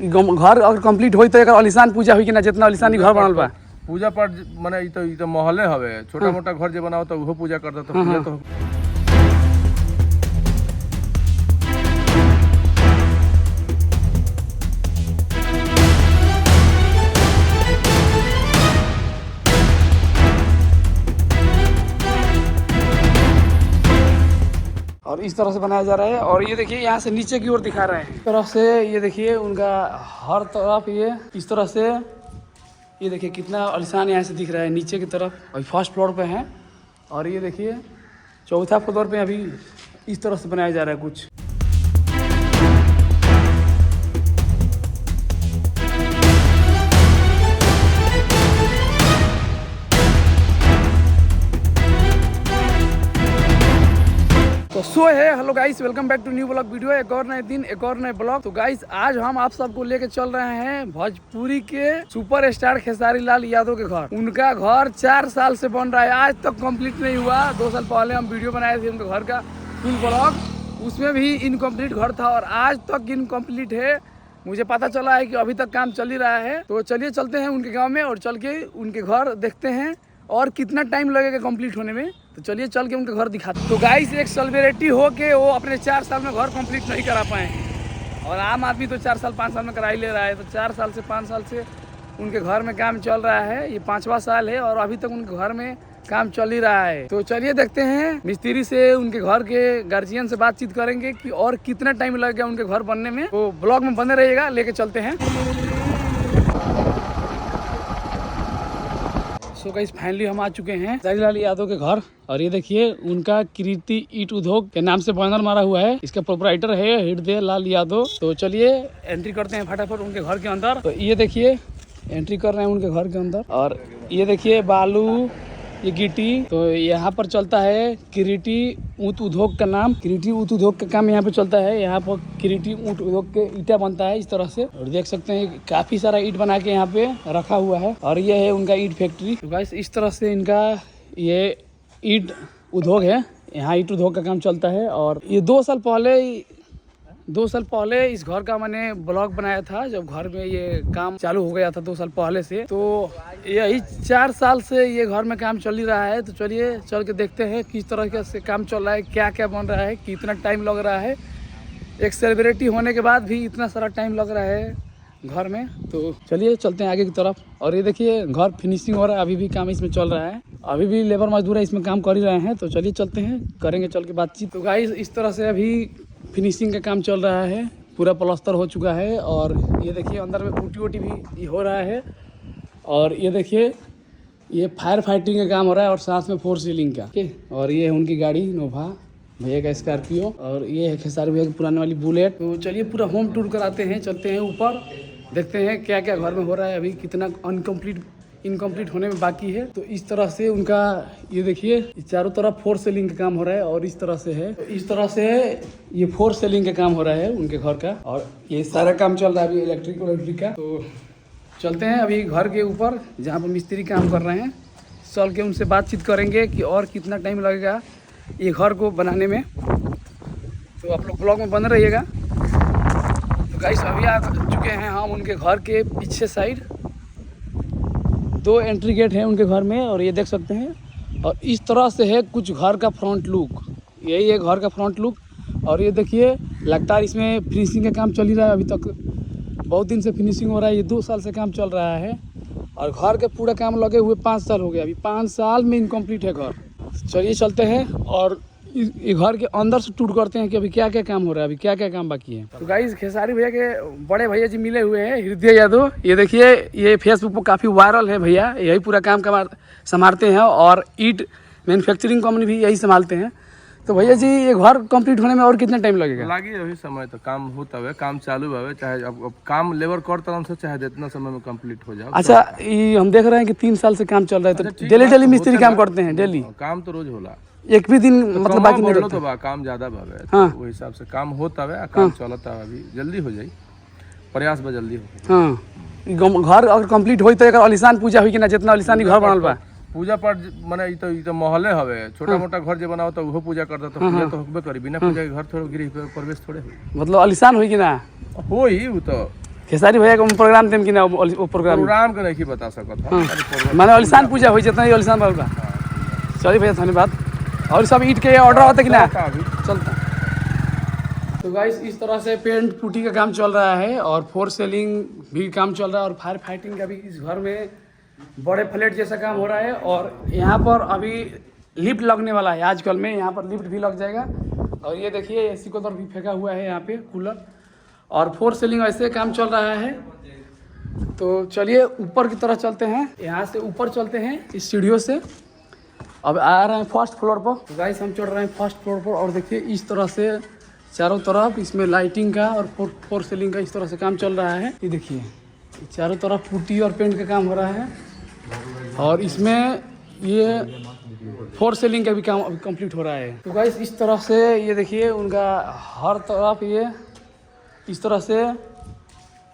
घर अगर कंप्लीट होई तो एक आलिशान पूजा हुई कि ना, जितना आलिशान घर बनल बा पूजा पाठ माने ई तो महले हवे, छोटा मोटा घर जे बनाओ तो उहो पूजा करता तो पूजा तो और इस तरह से बनाया जा रहा है। और ये देखिए यहाँ से नीचे की ओर दिखा रहे हैं, इस तरह से ये देखिए उनका हर तरफ ये इस तरह से, ये देखिए कितना आलिशान यहाँ से दिख रहा है नीचे की तरफ। अभी फर्स्ट फ्लोर पे हैं और ये देखिए चौथा फ्लोर पे अभी इस तरह से बनाया जा रहा है कुछ। तो सो है hello guys, welcome back to new blog video. एक और नए दिन एक और नए ब्लॉग। तो गाइस आज हम आप सबको लेके चल रहे हैं भोजपुरी के सुपर स्टार खेसारी लाल यादव के घर। उनका घर 4 साल से बन रहा है, आज तक कंप्लीट नहीं हुआ। 2 साल पहले हम वीडियो बनाए थे उनके घर का फुल ब्लॉग, उसमें भी इनकम्प्लीट घर था और आज तक इनकम्प्लीट है। मुझे पता चला है कि अभी तक काम चल ही रहा है। तो चलिए चलते हैं उनके गाँव में और चल के उनके घर देखते हैं और कितना टाइम लगेगा कंप्लीट होने में। तो चलिए चल के उनके घर दिखाते। तो गाइस एक सेलिब्रिटी हो के वो अपने 4 साल में घर कंप्लीट नहीं करा पाए, और आम आदमी तो 4 साल 5 साल में करा ही ले रहा है। तो 4 साल से 5 साल से उनके घर में काम चल रहा है, ये 5वां साल है और अभी तक उनके घर में काम चल ही रहा है। तो चलिए देखते हैं मिस्त्री से, उनके घर के गार्जियन से बातचीत करेंगे कि और कितना टाइम लगेगा उनके घर बनने में। तो ब्लॉग में बने रहिएगा, लेके चलते हैं। सो गाइस फाइनली हम आ चुके हैं खेसारी लाल यादव के घर और ये देखिए उनका कीर्ति ईट उद्योग के नाम से बैनर मारा हुआ है। इसका प्रोपराइटर है हृदय लाल यादव। तो चलिए एंट्री करते हैं फटाफट उनके घर के अंदर। तो ये देखिए एंट्री कर रहे हैं उनके घर के अंदर और ये देखिए बालू, ये गिट्टी। तो यहाँ पर चलता है किरीटी ऊँट उद्योग का नाम, किरीटी ऊँट उद्योग का काम यहाँ पे चलता है। यहाँ पर किरीटी ऊँट उद्योग के ईटा बनता है इस तरह से, और देख सकते हैं काफी सारा ईट बना के यहाँ पे रखा हुआ है। और ये है उनका ईट फैक्ट्री। तो गाइस इस तरह से इनका ये ईट उद्योग है, यहाँ ईट उद्योग का काम चलता है। और ये 2 साल पहले इस घर का मैंने ब्लॉग बनाया था, जब घर में ये काम चालू हो गया था 2 साल पहले से। तो यही 4 साल से ये घर में काम चल ही रहा है। तो चलिए चल के देखते हैं किस तरह से काम चल रहा है, क्या क्या बन रहा है, कितना टाइम लग रहा है। एक सेलिब्रिटी होने के बाद भी इतना सारा टाइम लग रहा है घर में। तो चलिए चलते हैं आगे की तरफ। और ये देखिए घर फिनिशिंग हो रहा है, अभी भी काम इसमें चल रहा है, अभी भी लेबर मजदूर है इसमें काम कर ही रहे हैं। तो चलिए चलते हैं, करेंगे चल के बातचीत। तो गाइस इस तरह से अभी फिनिशिंग का काम चल रहा है, पूरा प्लास्टर हो चुका है। और ये देखिए अंदर में पुट्टी वुट्टी भी हो रहा है। और ये देखिए ये फायर फाइटिंग का काम हो रहा है और साथ में 4 सीलिंग का। और ये है उनकी गाड़ी नोभा भैया का स्कॉर्पियो, और ये है खेसारी भैया की पुराने वाली बुलेट। तो चलिए पूरा होम टूर कराते हैं, चलते हैं ऊपर, देखते हैं क्या क्या घर में हो रहा है, अभी कितना इनकम्प्लीट होने में बाकी है। तो इस तरह से उनका ये देखिए चारों तरफ 4 सीलिंग का काम हो रहा है और इस तरह से है, तो इस तरह से ये 4 सीलिंग का काम हो रहा है उनके घर का। और ये सारा काम चल रहा है अभी इलेक्ट्रिक का। तो चलते हैं अभी घर के ऊपर जहाँ पर मिस्त्री काम कर रहे हैं, चल के उनसे बातचीत करेंगे कि और कितना टाइम लगेगा ये घर को बनाने में। तो आप लोग ब्लॉग में बने रहिएगा। तो गाइस अभी आ चुके हैं हम उनके घर के पीछे साइड। 2 एंट्री गेट है उनके घर में और ये देख सकते हैं। और इस तरह से है कुछ घर का फ्रंट लुक, यही है घर का फ्रंट लुक। और ये देखिए लगता है इसमें फिनिशिंग का काम चल ही रहा है, अभी तक बहुत दिन से फिनिशिंग हो रहा है। ये 2 साल से काम चल रहा है और घर के पूरा काम लगे हुए 5 साल हो गया, अभी 5 साल में इनकम्प्लीट है घर। चलिए चलते हैं और इस घर के अंदर से टूर करते हैं कि अभी क्या क्या काम हो रहा है, अभी क्या क्या काम बाकी है। तो गाइस खेसारी भैया के बड़े भैया जी मिले हुए हैं, हृदय यादव। ये देखिए ये फेसबुक पर काफ़ी वायरल है भैया, यही पूरा काम संभालते हैं और ईट मैन्युफैक्चरिंग कंपनी भी यही संभालते हैं। तो भैया जी ये घर कंप्लीट होने में और कितना टाइम लगेगा? लागी अभी समय तो काम होता है, काम चालू है, चाहे अब काम लेबर कर तरह से चाहे जितना समय में कंप्लीट हो जाए। अच्छा ये हम देख रहे हैं कि 3 साल से काम चल रहा है, तो डेली मिस्त्री काम करते हैं? डेली काम तो रोज होला, एक भी दिन मतलब बाकी नहीं रहता। तो काम ज्यादा भावे, हाँ। तो वही हिसाब से काम होता है, काम चलता है, अभी जल्दी हो जाए, प्रयास बा जल्दी हो। हाँ घर अगर कंप्लीट होई तो एक आलिशान पूजा हुई कि ना, जितना आलिशान घर बनल बा पूजा पाठ माने ई तो महले हवे, छोटा मोटा घर जे बनाओ तो उहो पूजा करता तो पूजा तो होबे करी, बिना पूजा के घर थोड़ा गिरी प्रवेश थोड़े होई, मतलब आलिशान हुई कि ना? होई उ तो खेसारी भैया को प्रोग्राम देम कि ना वो प्रोग्राम प्रोग्राम के नहीं बता सकता हाँ माने अलिशान पूजा हुई जितना ही अलिशान बाबू का चलिए भैया धन्यवाद। और सब ईंट के ऑर्डर होता कि ना अभी चलता। तो गाइस इस तरह से पेंट पुट्टी का काम चल रहा है और फोर सेलिंग भी काम चल रहा है और फायर फाइटिंग का भी इस घर में बड़े फ्लैट जैसा काम हो रहा है। और यहाँ पर अभी लिफ्ट लगने वाला है आजकल में, यहाँ पर लिफ्ट भी लग जाएगा। और ये देखिए एसी को भी फेंका हुआ है यहाँ पे कूलर और फोर सेलिंग ऐसे काम चल रहा है। तो चलिए ऊपर की तरफ चलते हैं, यहाँ से ऊपर चलते हैं इस सीढ़ियों से। अब आ रहे हैं फर्स्ट फ्लोर पर। तो गाइस हम चढ़ रहे हैं फर्स्ट फ्लोर पर और देखिए इस तरह से चारों तरफ इसमें लाइटिंग का और फोर सीलिंग का इस तरह से काम चल रहा है। ये देखिए चारों तरफ पुट्टी और पेंट का काम हो रहा है और इसमें ये फोर सीलिंग का भी काम अभी कंप्लीट हो रहा है। तो गाइस इस तरह से ये देखिए उनका हर तरफ ये इस तरह से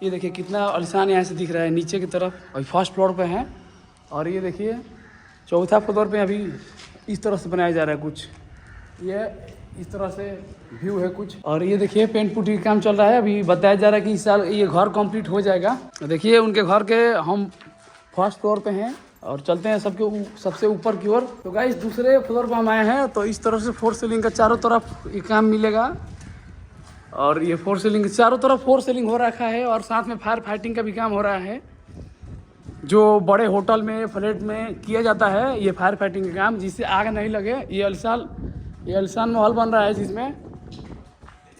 ये देखिए कितना आलिशान यहाँ से दिख रहा है नीचे की तरफ। अभी फर्स्ट फ्लोर पे हैं और ये देखिए चौथा फ्लोर पे अभी इस तरह से बनाया जा रहा है कुछ, ये इस तरह से व्यू है कुछ। और ये देखिए पेंट पुट्टी का काम चल रहा है। अभी बताया जा रहा है कि इस साल ये घर कंप्लीट हो जाएगा। देखिए उनके घर के हम फर्स्ट फ्लोर पे हैं और चलते हैं सबसे ऊपर की ओर। तो गाइस दूसरे फ्लोर पर हम आए हैं तो इस तरह से फोर सीलिंग का चारों तरफ ये काम मिलेगा और ये फोर सीलिंग के चारों तरफ फोर सीलिंग हो रखा है और साथ में फायर फाइटिंग का भी काम हो रहा है जो बड़े होटल में फ्लैट में किया जाता है। ये फायर फाइटिंग का काम जिससे आग नहीं लगे। ये अलिशान माहौल बन रहा है जिसमें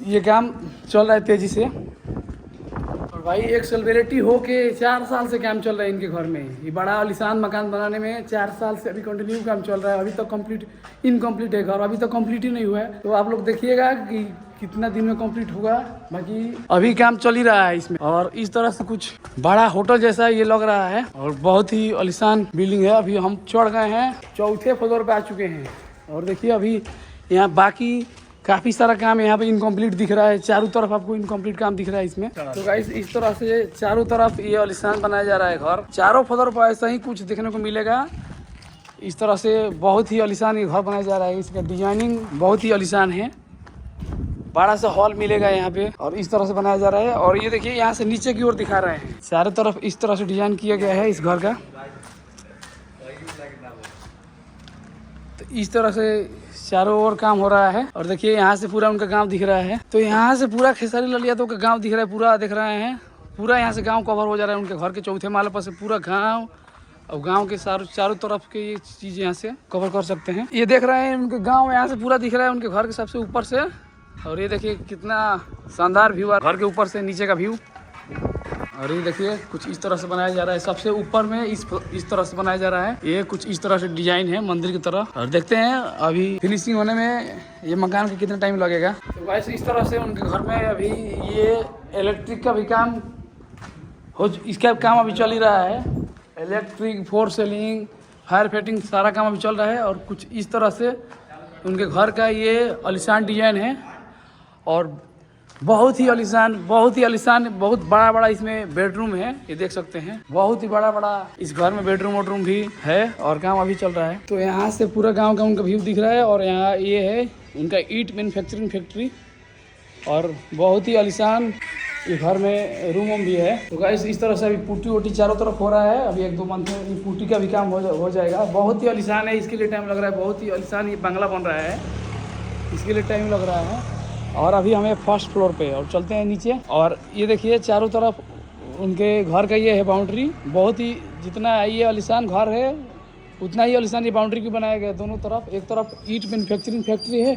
ये काम चल रहा है तेज़ी से। और भाई एक सेलिब्रिटी हो के 4 साल से काम चल रहा है इनके घर में। ये बड़ा आलिशान मकान बनाने में 4 साल से अभी कंटिन्यू काम चल रहा है। अभी तक इनकम्प्लीट है घर, अभी तक कंप्लीट ही नहीं हुआ है। तो आप लोग देखिएगा कि कितना दिन में कंप्लीट होगा, बाकी अभी काम चल ही रहा है इसमें। और इस तरह से कुछ बड़ा होटल जैसा ये लग रहा है और बहुत ही आलिशान बिल्डिंग है। अभी हम चढ़ गए हैं चौथे फ्लोर पे आ चुके हैं और देखिए अभी यहाँ बाकी काफ़ी सारा काम यहाँ पे इनकम्प्लीट दिख रहा है। चारों तरफ आपको इनकम्प्लीट काम दिख रहा है इसमें। तो गाइस इस तरह से चारों तरफ ये आलिशान बनाया जा रहा है घर। चारों फ्लोर पर ऐसा ही कुछ देखने को मिलेगा। इस तरह से बहुत ही आलिशान ये घर बनाया जा रहा है। इसका डिजाइनिंग बहुत ही आलिशान है। बड़ा सा हॉल मिलेगा यहाँ पे और इस तरह से बनाया जा रहा है। और ये देखिए यहाँ से नीचे की ओर दिखा रहे हैं, चारों तरफ इस तरह से डिजाइन किया गया है इस घर का। तो इस तरह से चारों ओर काम हो रहा है और देखिए यहाँ से पूरा उनका गांव दिख रहा है। तो यहाँ से पूरा खेसारी लाल यादव का गांव दिख रहा है, पूरा देख रहे हैं। पूरा यहाँ से गांव कवर हो जा रहा है। उनके घर के चौथे माले पर से पूरा गांव और गांव के चारों तरफ के ये चीज़ यहाँ से कवर कर सकते हैं। ये देख रहे हैं उनके गाँव यहाँ से पूरा दिख रहा है उनके घर के सबसे ऊपर से। और ये देखिए कितना शानदार व्यू है घर के ऊपर से नीचे का व्यू। और ये देखिए कुछ इस तरह से बनाया जा रहा है। सबसे ऊपर में इस तरह से बनाया जा रहा है। ये कुछ इस तरह से डिजाइन है मंदिर की तरह। और देखते हैं अभी फिनिशिंग होने में ये मकान का कितना टाइम लगेगा। तो गाइस इस तरह से उनके घर में अभी ये इलेक्ट्रिक का भी काम इसका काम अभी चल ही रहा है। Electric, four ceiling, fire fighting सारा काम अभी चल रहा है। और कुछ इस तरह से उनके घर का ये आलिशान डिजाइन है और बहुत ही आलिशान बहुत बड़ा इसमें बेडरूम है। ये देख सकते हैं बहुत ही बड़ा इस घर में बेडरूम भी है और काम अभी चल रहा है। तो यहाँ से पूरा गांव का उनका व्यू दिख रहा है। और यहाँ ये है उनका ईंट मैन्युफैक्चरिंग फैक्ट्री और बहुत ही आलिशान ये घर में रूम भी है। तो गाइस इस तरह से अभी पुट्टी वोटी चारों तरफ हो रहा है। अभी 1-2 मंथ में पुट्टी का भी काम हो जाएगा। बहुत ही आलिशान है, इसके लिए टाइम लग रहा है। बहुत ही आलिशान ये बंगला बन रहा है, इसके लिए टाइम लग रहा है। और अभी हमें फर्स्ट फ्लोर पे और चलते हैं नीचे। और ये देखिए चारों तरफ उनके घर का ये है बाउंड्री। बहुत ही जितना ये आलिशान घर है उतना ही आलिशान ये बाउंड्री भी बनाया गया है दोनों तरफ। एक तरफ ईंट मैन्युफैक्चरिंग फैक्ट्री है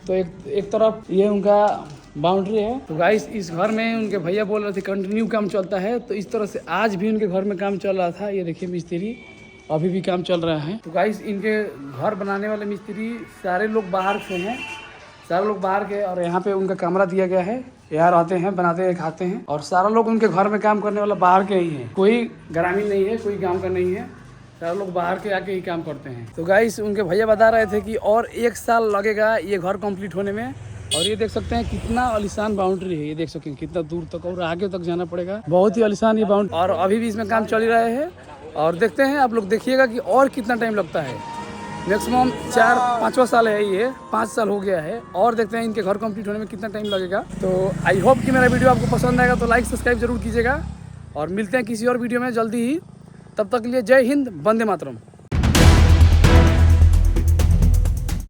तो एक तरफ ये उनका बाउंड्री है। तो गाइस इस घर में उनके भैया बोल रहे थे कंटिन्यू काम चलता है। तो इस तरह से आज भी उनके घर में काम चल रहा था। ये देखिए मिस्त्री अभी भी काम चल रहा है। तो गाइस इनके घर बनाने वाले मिस्त्री सारे लोग बाहर से हैं, सारे लोग बाहर के। और यहाँ पे उनका कमरा दिया गया है, यहाँ रहते हैं, बनाते हैं, खाते हैं। और सारा लोग उनके घर में काम करने वाला बाहर के ही हैं, कोई ग्रामीण नहीं है, कोई गाँव का नहीं है। सारे लोग बाहर के आके ही काम करते हैं। तो गाइस उनके भैया बता रहे थे कि और 1 साल लगेगा ये घर कंप्लीट होने में। और ये देख सकते हैं कितना आलिशान बाउंड्री है। ये देख सकते हैं कितना दूर तक और आगे तक जाना पड़ेगा। बहुत ही आलिशान ये बाउंड्री और अभी भी इसमें काम चल ही रहा है। और देखते हैं आप लोग देखिएगा कि और कितना टाइम लगता है। मैक्सिमम 4-5वां साल है, ये 5 साल हो गया है। और देखते हैं इनके घर कंप्लीट होने में कितना टाइम लगेगा। तो आई होप कि मेरा वीडियो आपको पसंद आएगा, तो लाइक सब्सक्राइब जरूर कीजिएगा और मिलते हैं किसी और वीडियो में जल्दी ही। तब तक के लिए जय हिंद, वंदे मातरम।